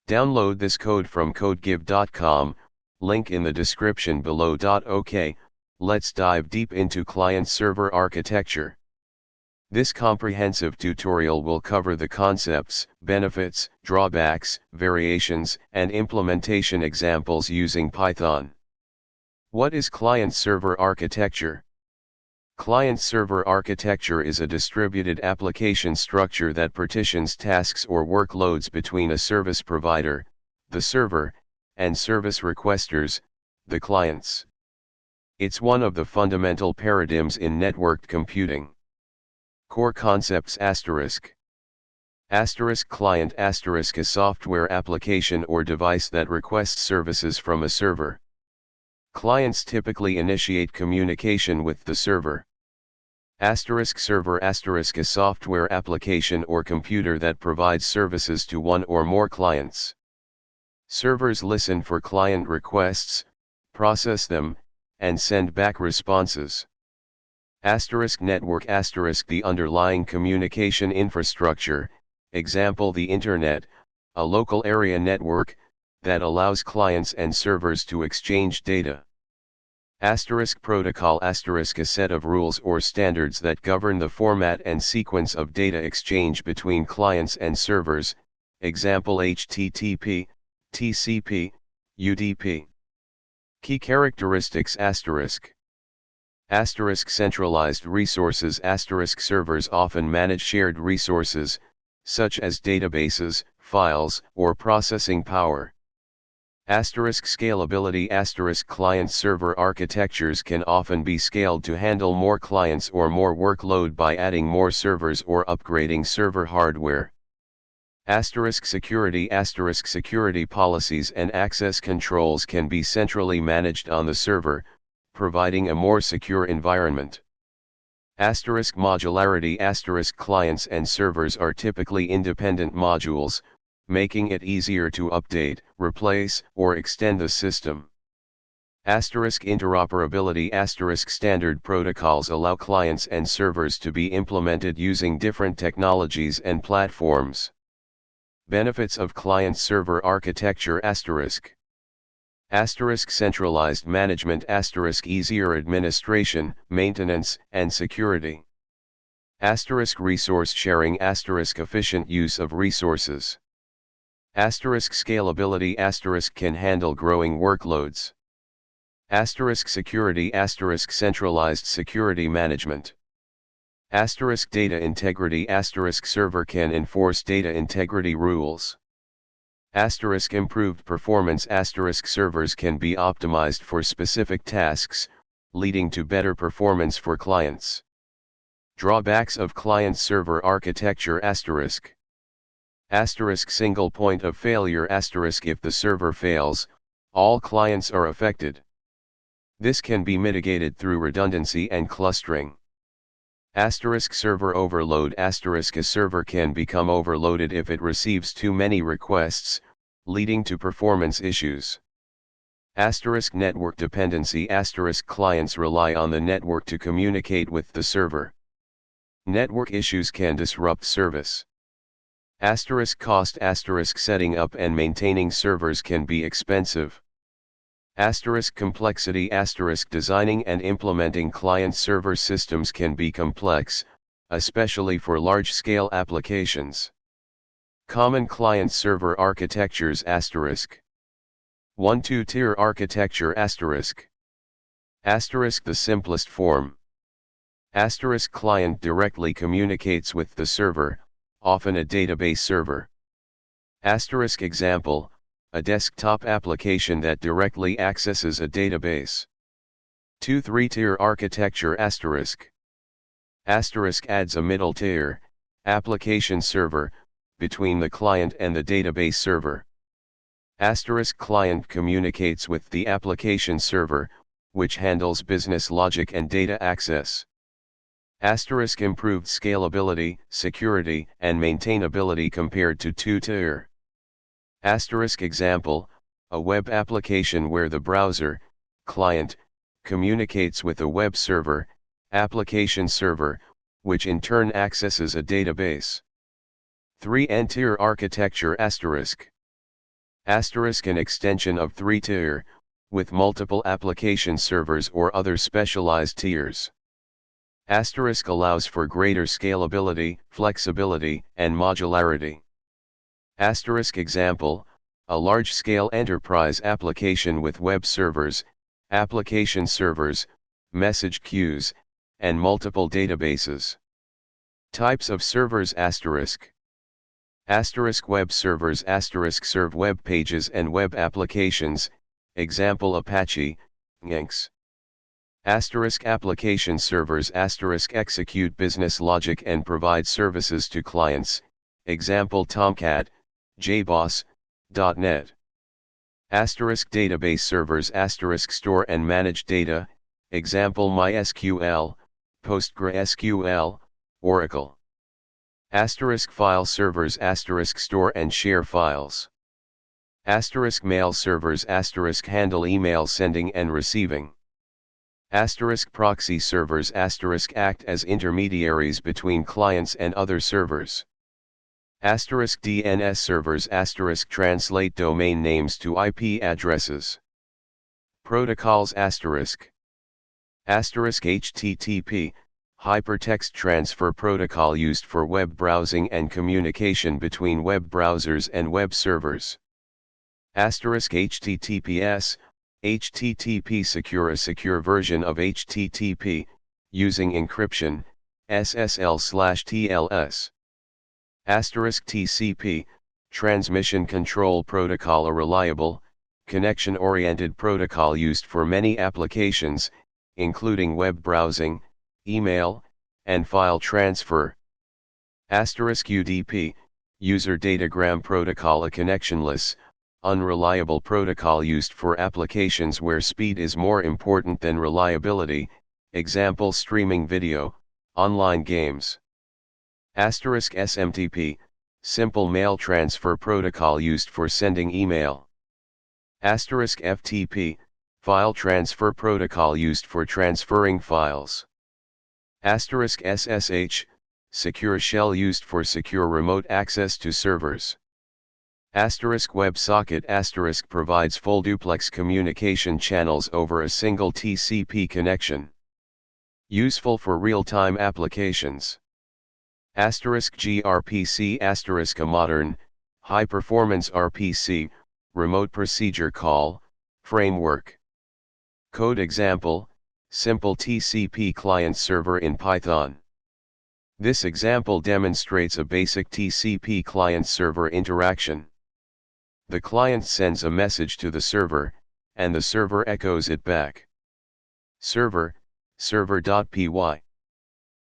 Download this code from codegive.com, link in the description below. OK, let's dive deep into client-server architecture. This comprehensive tutorial will cover the concepts, benefits, drawbacks, variations, and implementation examples using Python. What is client-server architecture? Client-server architecture is a distributed application structure that partitions tasks or workloads between a service provider, the server, and service requesters, the clients. It's one of the fundamental paradigms in networked computing. Core concepts client a software application or device that requests services from a server. Clients typically initiate communication with the server. Server a software application or computer that provides services to one or more clients. Servers listen for client requests, process them, and send back responses. Network the underlying communication infrastructure, example the Internet, a local area network, that allows clients and servers to exchange data. Protocol a set of rules or standards that govern the format and sequence of data exchange between clients and servers, example HTTP, TCP, UDP. Key characteristics centralized resources servers often manage shared resources, such as databases, files, or processing power. Scalability client-server architectures can often be scaled to handle more clients or more workload by adding more servers or upgrading server hardware. Security security policies and access controls can be centrally managed on the server, providing a more secure environment. Modularity clients and servers are typically independent modules, making it easier to update, replace, or extend the system. Interoperability standard protocols allow clients and servers to be implemented using different technologies and platforms. Benefits of client-server architecture centralized management easier administration, maintenance, and security. Resource sharing efficient use of resources. Scalability can handle growing workloads. Security centralized security management. Data integrity server can enforce data integrity rules. Improved performance servers can be optimized for specific tasks, leading to better performance for clients. Drawbacks of client-server architecture single point of failure if the server fails, all clients are affected. This can be mitigated through redundancy and clustering. Server overload a server can become overloaded if it receives too many requests, leading to performance issues. Network dependency clients rely on the network to communicate with the server. Network issues can disrupt service. Cost setting up and maintaining servers can be expensive. Complexity designing and implementing client-server systems can be complex, especially for large-scale applications. Common client-server architectures 1. Two-tier architecture the simplest form. Client directly communicates with the server, often a database server. Example, a desktop application that directly accesses a database. 2. Three-tier architecture adds a middle tier, application server, between the client and the database server. Client communicates with the application server, which handles business logic and data access. Improved scalability, security, and maintainability compared to two-tier. Example, a web application where the browser, client, communicates with a web server, application server, which in turn accesses a database. 3. N-tier architecture Asterisk an extension of 3-tier, with multiple application servers or other specialized tiers. Asterisk allows for greater scalability, flexibility, and modularity. Asterisk example, a large-scale enterprise application with web servers, application servers, message queues, and multiple databases. Types of servers asterisk. Asterisk web servers asterisk serve web pages and web applications, example Apache, Nginx. Asterisk application servers asterisk execute business logic and provide services to clients, example Tomcat, JBoss, .NET. Asterisk database servers asterisk store and manage data, example MySQL, PostgreSQL, Oracle. Asterisk file servers asterisk store and share files. Asterisk mail servers asterisk handle email sending and receiving. Asterisk proxy servers asterisk act as intermediaries between clients and other servers. Asterisk DNS servers asterisk translate domain names to IP addresses. Protocols asterisk. Asterisk HTTP, Hypertext Transfer Protocol used for web browsing and communication between web browsers and web servers. Asterisk HTTPS, HTTP Secure, a secure version of HTTP, using encryption, SSL/TLS. Asterisk TCP, Transmission Control Protocol, a reliable, connection-oriented protocol used for many applications, including web browsing, email, and file transfer. Asterisk UDP, User Datagram Protocol, a connectionless, unreliable protocol used for applications where speed is more important than reliability, example streaming video, online games. Asterisk SMTP, Simple Mail Transfer Protocol used for sending email. Asterisk FTP, File Transfer Protocol used for transferring files. Asterisk SSH, Secure Shell used for secure remote access to servers. Asterisk WebSocket asterisk provides full duplex communication channels over a single TCP connection. Useful for real-time applications. Asterisk gRPC asterisk, a modern, high-performance RPC, remote procedure call, framework. Code example, simple TCP client server in Python. This example demonstrates a basic TCP client-server interaction. The client sends a message to the server, and the server echoes it back. Server, server.py.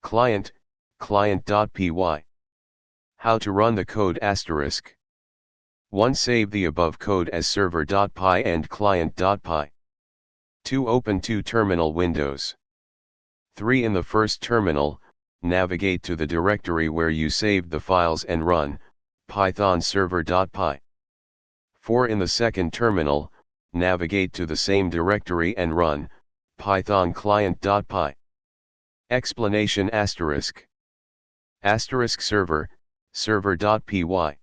Client, client.py. How to run the code asterisk. 1. Save the above code as server.py and client.py. 2. Open two terminal windows. 3. In the first terminal, navigate to the directory where you saved the files and run Python server.py. 4. In the second terminal, navigate to the same directory and run Python client.py. Explanation asterisk. Asterisk server, server.py.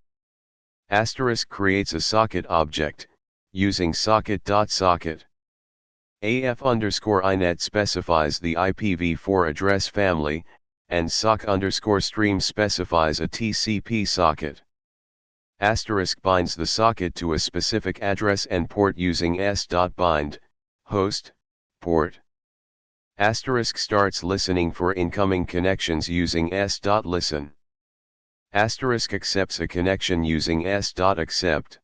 Asterisk creates a socket object, using socket.socket. AF_INET specifies the IPv4 address family, and sock_stream specifies a TCP socket. Asterisk binds the socket to a specific address and port using s.bind, host, port. Asterisk starts listening for incoming connections using s.listen. Asterisk accepts a connection using s.accept.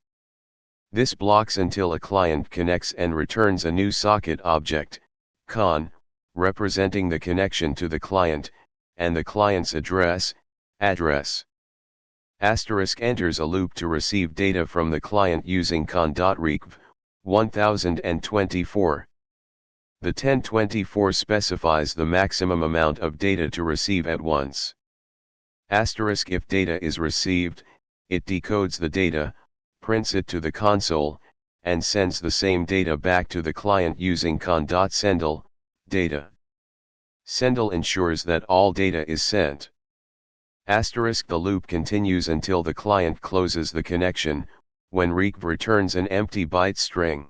This blocks until a client connects and returns a new socket object, con, representing the connection to the client, and the client's address, address. Asterisk enters a loop to receive data from the client using con.reqv, 1024. The 1024 specifies the maximum amount of data to receive at once. Asterisk if data is received, it decodes the data, prints it to the console, and sends the same data back to the client using con.sendle, data. Sendle ensures that all data is sent. Asterisk the loop continues until the client closes the connection, when recv returns an empty byte string.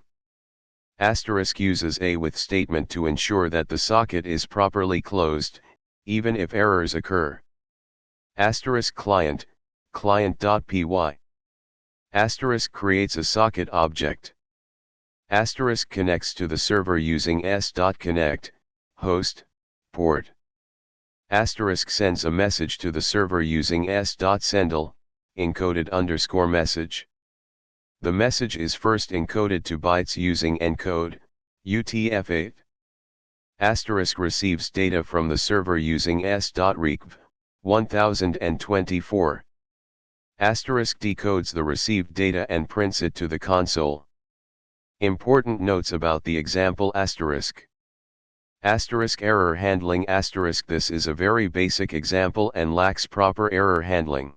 Asterisk uses a with statement to ensure that the socket is properly closed, even if errors occur. Asterisk client, client.py. Asterisk creates a socket object. Asterisk connects to the server using s.connect, host, port. Asterisk sends a message to the server using s.sendle, encoded _message. The message is first encoded to bytes using encode, UTF-8. Asterisk receives data from the server using s.recv, 1024. Asterisk decodes the received data and prints it to the console. Important notes about the example asterisk. Asterisk error handling asterisk. This is a very basic example and lacks proper error handling.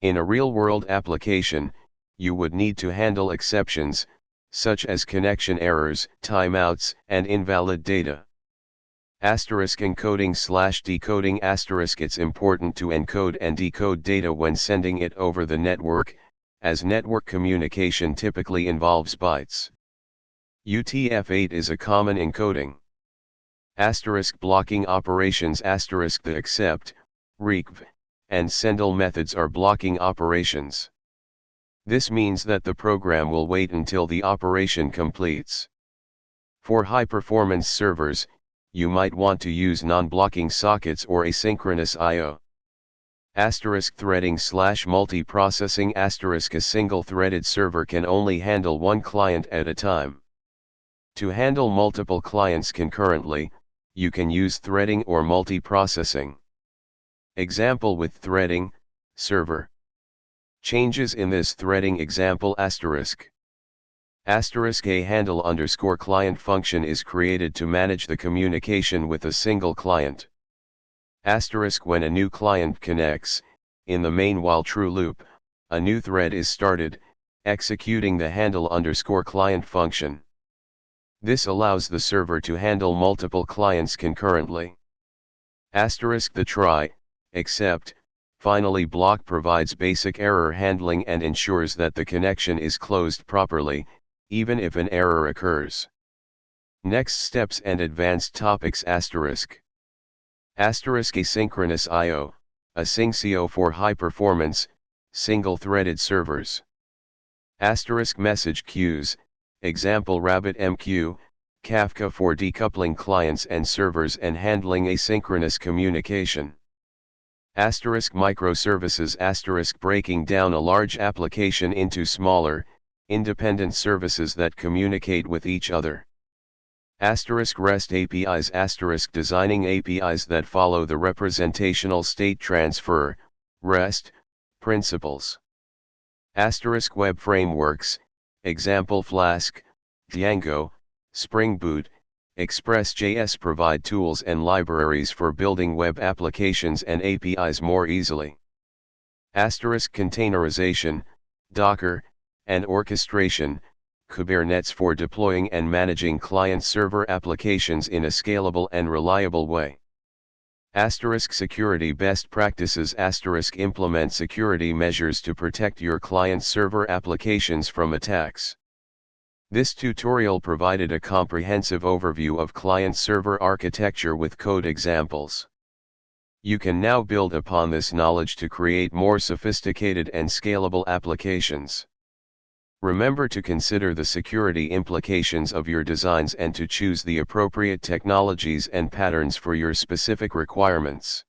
In a real-world application, you would need to handle exceptions, such as connection errors, timeouts, and invalid data. Asterisk encoding/decoding asterisk. It's important to encode and decode data when sending it over the network, as network communication typically involves bytes. UTF-8 is a common encoding. Asterisk blocking operations asterisk. The accept, recv, and sendle methods are blocking operations. This means that the program will wait until the operation completes. For high-performance servers, you might want to use non-blocking sockets or asynchronous I/O. Asterisk threading/multiprocessing asterisk. A single-threaded server can only handle one client at a time. To handle multiple clients concurrently, you can use threading or multiprocessing. Example with threading, server. Changes in this threading example asterisk. Asterisk a handle _ client function is created to manage the communication with a single client. Asterisk when a new client connects, in the main while true loop, a new thread is started, executing the handle _ client function. This allows the server to handle multiple clients concurrently. Asterisk the try, except, finally block provides basic error handling and ensures that the connection is closed properly, even if an error occurs. Next steps and advanced topics asterisk. Asterisk asynchronous I/O, asyncio for high performance, single-threaded servers. Asterisk message queues, example RabbitMQ, Kafka for decoupling clients and servers and handling asynchronous communication. Asterisk microservices asterisk breaking down a large application into smaller, independent services that communicate with each other. Asterisk REST APIs asterisk designing APIs that follow the representational state transfer, REST, principles. Asterisk web frameworks, example Flask, Django, Spring Boot, Express.js provide tools and libraries for building web applications and APIs more easily. Asterisk containerization, Docker, and orchestration, Kubernetes for deploying and managing client-server applications in a scalable and reliable way. Asterisk security best practices asterisk implement security measures to protect your client-server applications from attacks. This tutorial provided a comprehensive overview of client-server architecture with code examples. You can now build upon this knowledge to create more sophisticated and scalable applications. Remember to consider the security implications of your designs and to choose the appropriate technologies and patterns for your specific requirements.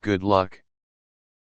Good luck.